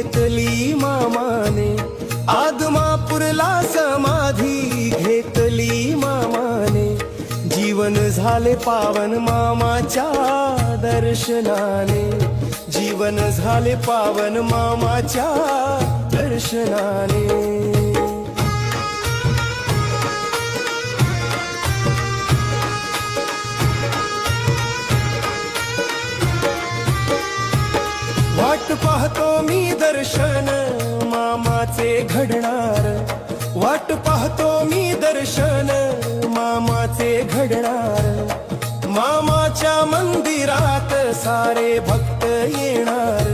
घेतली मामाने, आदमापूरला समाधी घेतली मामाने, जीवन झाले पावन मामाच्या दर्शनाने, जीवन झाले पावन मामाच्या दर्शनाने। वाट पाहतो मी दर्शन मामाचे घडणार, वाट पाहतो मी दर्शन मामाचे घडणार, मामाच्या मंदिरात सारे भक्त येणार।